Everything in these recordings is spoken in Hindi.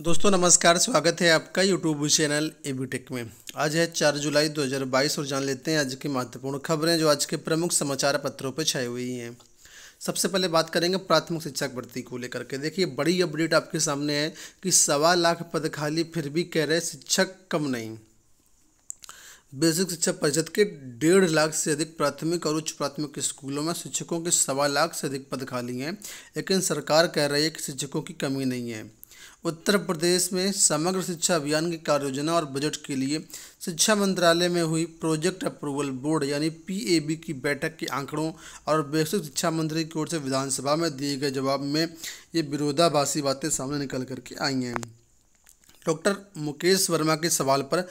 दोस्तों नमस्कार, स्वागत है आपका यूट्यूब चैनल एबीटेक में। आज है 4 जुलाई 2022 और जान लेते हैं आज की महत्वपूर्ण खबरें जो आज के प्रमुख समाचार पत्रों पर छाई हुई हैं। सबसे पहले बात करेंगे प्राथमिक शिक्षक भर्ती को लेकर के। देखिए बड़ी अपडेट आपके सामने है कि 1.25 लाख पद खाली, फिर भी कह रहे शिक्षक कम नहीं। बेसिक शिक्षा परिषद के 1.5 लाख से अधिक प्राथमिक और उच्च प्राथमिक स्कूलों में शिक्षकों के 1.25 लाख से अधिक पद खाली हैं, लेकिन सरकार कह रही है कि शिक्षकों की कमी नहीं है। उत्तर प्रदेश में समग्र शिक्षा अभियान की कार्ययोजना और बजट के लिए शिक्षा मंत्रालय में हुई प्रोजेक्ट अप्रूवल बोर्ड यानी पीएबी की बैठक के आंकड़ों और बेसिक शिक्षा मंत्री की ओर से विधानसभा में दिए गए जवाब में ये विरोधाभासी बातें सामने निकल करके आई हैं। डॉक्टर मुकेश वर्मा के सवाल पर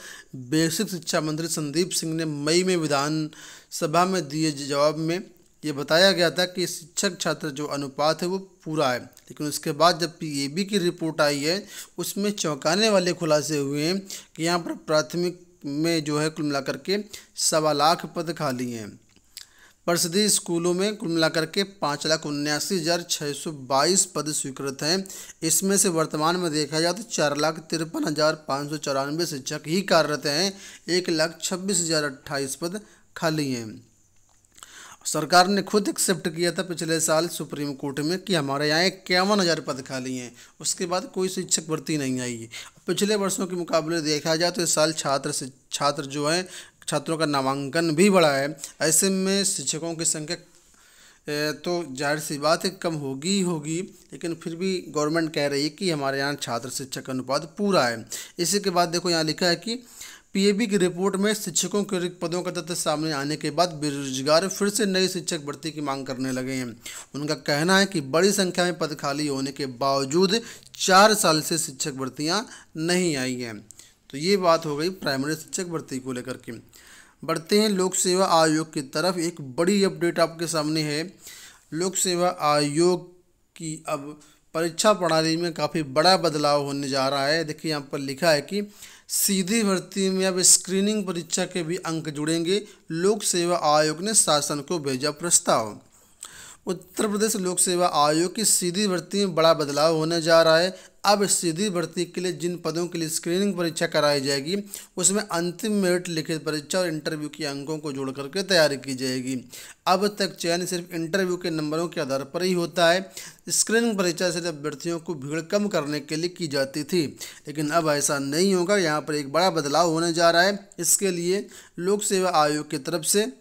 बेसिक शिक्षा मंत्री संदीप सिंह ने मई में विधानसभा में दिए जवाब में ये बताया गया था कि शिक्षक छात्र जो अनुपात है वो पूरा है, लेकिन उसके बाद जब पीएबी की रिपोर्ट आई है उसमें चौंकाने वाले खुलासे हुए हैं कि यहाँ पर प्राथमिक में जो है कुल मिलाकर के 1.25 लाख पद खाली हैं। परिषदीय स्कूलों में कुल मिलाकर के 5,79,622 पद स्वीकृत हैं। इसमें से वर्तमान में देखा जाए तो 4,53,594 शिक्षक ही कार्यरत हैं। 1,26,028 पद खाली हैं। सरकार ने खुद एक्सेप्ट किया था पिछले साल सुप्रीम कोर्ट में कि हमारे यहाँ 51,000 पद खाली हैं, उसके बाद कोई शिक्षक भर्ती नहीं आई है। पिछले वर्षों के मुकाबले देखा जाए तो इस साल छात्र जो हैं छात्रों का नामांकन भी बढ़ा है। ऐसे में शिक्षकों की संख्या तो जाहिर सी बात है कम होगी, लेकिन फिर भी गवर्नमेंट कह रही है कि हमारे यहाँ छात्र शिक्षक अनुपात पूरा है। इसी के बाद देखो यहाँ लिखा है कि पीएबी की रिपोर्ट में शिक्षकों के रिक्त पदों का तथ्य सामने आने के बाद बेरोजगार फिर से नए शिक्षक भर्ती की मांग करने लगे हैं। उनका कहना है कि बड़ी संख्या में पद खाली होने के बावजूद 4 साल से शिक्षक भर्तियां नहीं आई हैं। तो ये बात हो गई प्राइमरी शिक्षक भर्ती को लेकर के। बढ़ते हैं लोक सेवा आयोग की तरफ। एक बड़ी अपडेट आपके सामने है। लोक सेवा आयोग की अब परीक्षा प्रणाली में काफ़ी बड़ा बदलाव होने जा रहा है। देखिए यहाँ पर लिखा है कि सीधी भर्ती में अब स्क्रीनिंग परीक्षा के भी अंक जुड़ेंगे। लोक सेवा आयोग ने शासन को भेजा प्रस्ताव। उत्तर प्रदेश लोक सेवा आयोग की सीधी भर्ती में बड़ा बदलाव होने जा रहा है। अब सीधी भर्ती के लिए जिन पदों के लिए स्क्रीनिंग परीक्षा कराई जाएगी उसमें अंतिम मेरिट लिखित परीक्षा और इंटरव्यू के अंकों को जोड़ करके तैयारी की जाएगी। अब तक चयन सिर्फ इंटरव्यू के नंबरों के आधार पर ही होता है। स्क्रीनिंग परीक्षा सिर्फ अभ्यर्थियों को भीड़ कम करने के लिए की जाती थी, लेकिन अब ऐसा नहीं होगा। यहाँ पर एक बड़ा बदलाव होने जा रहा है। इसके लिए लोक सेवा आयोग की तरफ से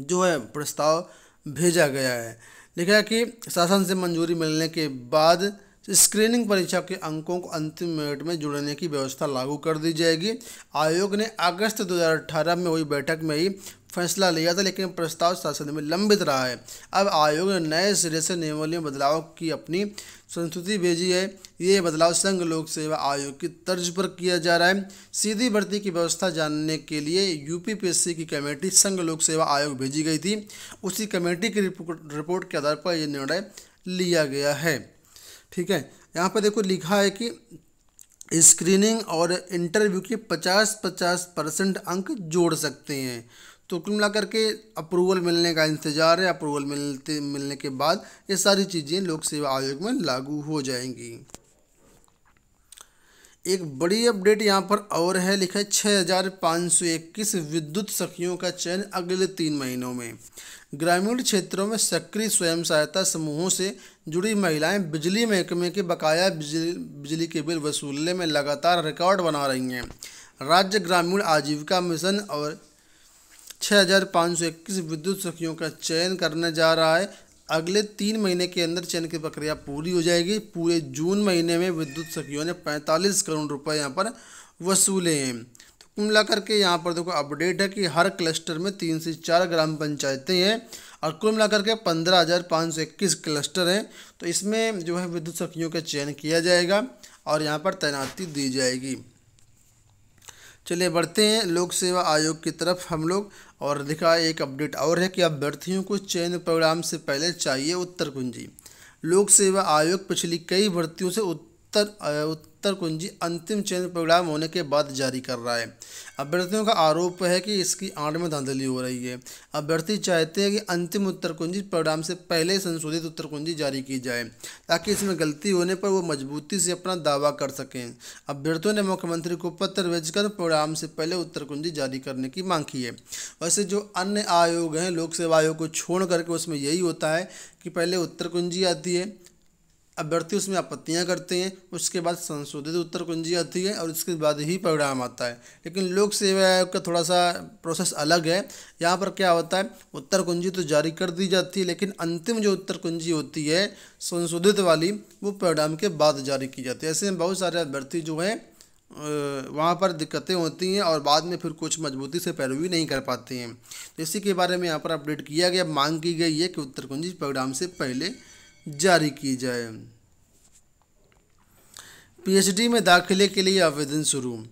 जो है प्रस्ताव भेजा गया है। लिखा है कि शासन से मंजूरी मिलने के बाद स्क्रीनिंग परीक्षा के अंकों को अंतिम मेरिट में जुड़ने की व्यवस्था लागू कर दी जाएगी। आयोग ने अगस्त 2018 में हुई बैठक में ही फैसला लिया था, लेकिन प्रस्ताव शासन में लंबित रहा है। अब आयोग ने नए सिरे से नियमावली में बदलाव की अपनी संस्तुति भेजी है। ये बदलाव संघ लोक सेवा आयोग की तर्ज पर किया जा रहा है। सीधी भर्ती की व्यवस्था जानने के लिए यूपीपीएससी की कमेटी संघ लोक सेवा आयोग भेजी गई थी। उसी कमेटी की रिपोर्ट के आधार पर यह निर्णय लिया गया है। ठीक है, यहाँ पर देखो लिखा है कि स्क्रीनिंग और इंटरव्यू के 50-50% अंक जोड़ सकते हैं। तो कुल मिलाकर के अप्रूवल मिलने का इंतज़ार है। अप्रूवल मिलने के बाद ये सारी चीज़ें लोक सेवा आयोग में लागू हो जाएंगी। एक बड़ी अपडेट यहाँ पर और है। लिखा है 6,521 विद्युत सखियों का चयन अगले 3 महीनों में। ग्रामीण क्षेत्रों में सक्रिय स्वयं सहायता समूहों से जुड़ी महिलाएं बिजली महकमे के बकाया बिजली के बिल वसूलने में लगातार रिकॉर्ड बना रही हैं। राज्य ग्रामीण आजीविका मिशन और 6,521 विद्युत सखियों का चयन करने जा रहा है। अगले 3 महीने के अंदर चयन की प्रक्रिया पूरी हो जाएगी। पूरे जून महीने में विद्युत सखियों ने 45 करोड़ रुपए यहाँ पर वसूले हैं। तो कुल मिलाकर के यहाँ पर देखो अपडेट है कि हर क्लस्टर में 3 से 4 ग्राम पंचायतें हैं और कुल मिलाकर के 15,521 क्लस्टर हैं। तो इसमें जो है विद्युत सखियों का चयन किया जाएगा और यहाँ पर तैनाती दी जाएगी। चलिए बढ़ते हैं लोक सेवा आयोग की तरफ हम लोग। और दिखा एक अपडेट और है कि अभ्यर्थियों को चयन परिणाम से पहले चाहिए उत्तर कुंजी। लोक सेवा आयोग पिछली कई भर्तियों से उत्तर उत्तर कुंजी अंतिम चयन परिणाम होने के बाद जारी कर रहा है। अभ्यर्थियों का आरोप है कि इसकी आड़ में धांधली हो रही है। अभ्यर्थी चाहते हैं कि अंतिम उत्तर कुंजी परिणाम से पहले संशोधित उत्तर कुंजी जारी की जाए, ताकि इसमें गलती होने पर वो मजबूती से अपना दावा कर सकें। अभ्यर्थियों ने मुख्यमंत्री को पत्र भेजकर परिणाम से पहले उत्तर कुंजी जारी करने की मांग की है। वैसे जो अन्य आयोग हैं, लोक सेवा आयोग को छोड़ करके, उसमें यही होता है कि पहले उत्तर कुंजी आती है, अभ्यर्थी उसमें आपत्तियां करते हैं, उसके बाद संशोधित उत्तर कुंजी आती है और उसके बाद ही परिणाम आता है। लेकिन लोक सेवा आयोग का थोड़ा सा प्रोसेस अलग है। यहाँ पर क्या होता है, उत्तर कुंजी तो जारी कर दी जाती है, लेकिन अंतिम जो उत्तर कुंजी होती है संशोधित वाली, वो परिणाम के बाद जारी की जाती है। ऐसे में बहुत सारे अभ्यर्थी जो हैं वहाँ पर दिक्कतें होती हैं और बाद में फिर कुछ मजबूती से पैरवी नहीं कर पाते हैं। तो इसी के बारे में यहाँ पर अपडेट किया गया, मांग की गई है कि उत्तर कुंजी परिणाम से पहले जारी की जाए। पीएचडी में दाखिले के लिए आवेदन शुरू।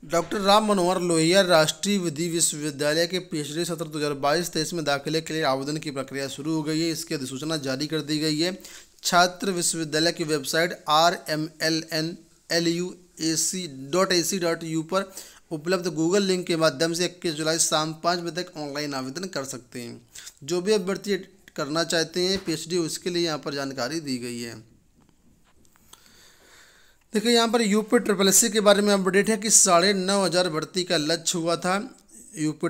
डॉक्टर राम मनोहर लोहिया राष्ट्रीय विधि विश्वविद्यालय के पीएचडी सत्र 2022-23 में दाखिले के लिए आवेदन की प्रक्रिया शुरू हो गई है। इसकी अधिसूचना जारी कर दी गई है। छात्र विश्वविद्यालय की वेबसाइट rmlnacuac.ac.u पर उपलब्ध गूगल लिंक के माध्यम से 21 जुलाई शाम 5 बजे तक ऑनलाइन आवेदन कर सकते हैं। जो भी अभ्यर्थी करना चाहते हैं पीएचडी, उसके लिए यहाँ पर जानकारी दी गई है। देखिए यहाँ पर यूपी के बारे में अपडेट है कि 9,500 भर्ती का लक्ष्य हुआ था यूपी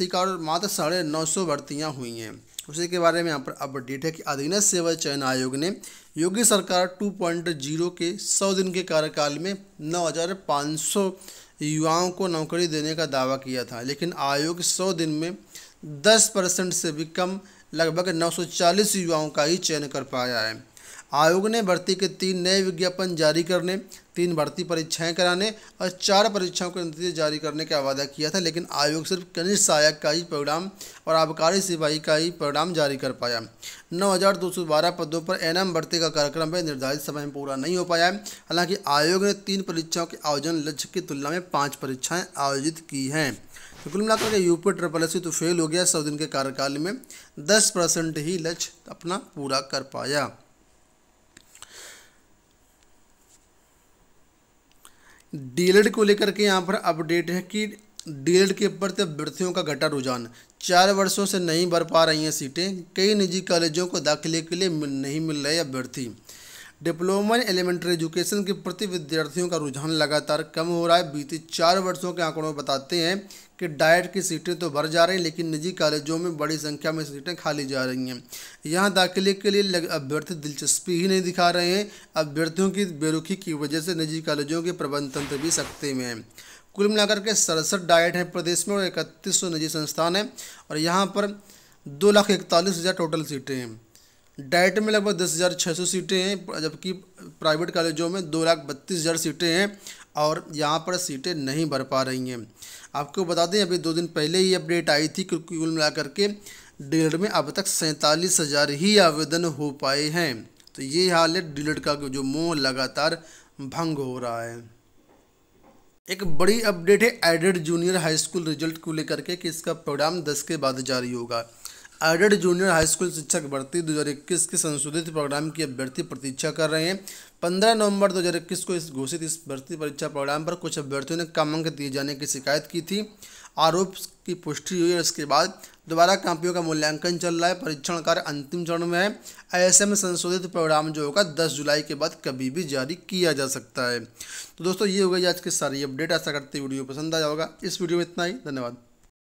का, और मात्र 950 भर्तियाँ हुई हैं। उसी के बारे में यहाँ पर अपडेट है कि अधीनस्थ सेवा चयन आयोग ने योगी सरकार 2.0 के 100 दिन के कार्यकाल में 9,500 युवाओं को नौकरी देने का दावा किया था, लेकिन आयोग 100 दिन में 10% से भी कम लगभग 940 युवाओं का ही चयन कर पाया है। आयोग ने भर्ती के 3 नए विज्ञापन जारी करने, 3 भर्ती परीक्षाएं कराने और 4 परीक्षाओं के नतीजे जारी करने का वादा किया था, लेकिन आयोग सिर्फ कनिष्ठ सहायक का ही परिणाम और आबकारी सिपाही का ही परिणाम जारी कर पाया। 9,212 पदों पर एनएम भर्ती का कार्यक्रम भी निर्धारित समय में पूरा नहीं हो पाया है। हालांकि आयोग ने 3 परीक्षाओं के आयोजन लक्ष्य की तुलना में 5 परीक्षाएँ आयोजित की हैं। तो कुल मिलाकर यूपी तो फेल हो गया। 100 दिन के कार्यकाल में 10% ही लक्ष्य अपना पूरा कर पाया। डीएलएड को लेकर के यहाँ पर अपडेट है कि डीएलएड के प्रति अभ्यर्थियों का घटा रुझान। 4 वर्षों से नहीं भर पा रही हैं सीटें। कई निजी कॉलेजों को दाखिले के लिए नहीं मिल रहे अभ्यर्थी। डिप्लोमा इन एलिमेंट्री एजुकेशन के प्रति विद्यार्थियों का रुझान लगातार कम हो रहा है। बीते 4 वर्षों के आंकड़ों बताते हैं कि डाइट की सीटें तो भर जा रही हैं, लेकिन निजी कॉलेजों में बड़ी संख्या में सीटें खाली जा रही हैं। यहाँ दाखिले के लिए अभ्यर्थी दिलचस्पी ही नहीं दिखा रहे हैं। अभ्यर्थियों की बेरुखी की वजह से निजी कॉलेजों के प्रबंध तंत्र भी सख्ते में है। कुल मिलाकर के 67 डाइट हैं प्रदेश में और 3100 निजी संस्थान हैं, और यहाँ पर 2,41,000 टोटल सीटें हैं। डाइट में लगभग 10,600 सीटें हैं, जबकि प्राइवेट कॉलेजों में 2,32,000 सीटें हैं और यहाँ पर सीटें नहीं भर पा रही हैं। आपको बता दें, अभी 2 दिन पहले ही अपडेट आई थी कि कुल मिलाकर के डीएलएड में अब तक 47,000 ही आवेदन हो पाए हैं। तो ये हाल है डीएलएड का, जो मोह लगातार भंग हो रहा है। एक बड़ी अपडेट है aided junior high school result को लेकर के कि इसका परिणाम 10 के बाद जारी होगा। एडेड जूनियर हाई स्कूल शिक्षक भर्ती 2021 के संशोधित प्रोग्राम की अभ्यर्थी प्रतीक्षा कर रहे हैं। 15 नवंबर 2021 को इस भर्ती परीक्षा प्रोग्राम पर कुछ अभ्यर्थियों ने कम अंक दिए जाने की शिकायत की थी। आरोप की पुष्टि हुई और इसके बाद दोबारा कापियों का मूल्यांकन चल रहा है। परीक्षण कार्य अंतिम चरण में है। ऐसे में संशोधित प्रोग्राम जो होगा 10 जुलाई के बाद कभी भी जारी किया जा सकता है। तो दोस्तों, ये हो गई आज की सारी अपडेट। आशा करते वीडियो पसंद आया होगा। इस वीडियो में इतना ही। धन्यवाद।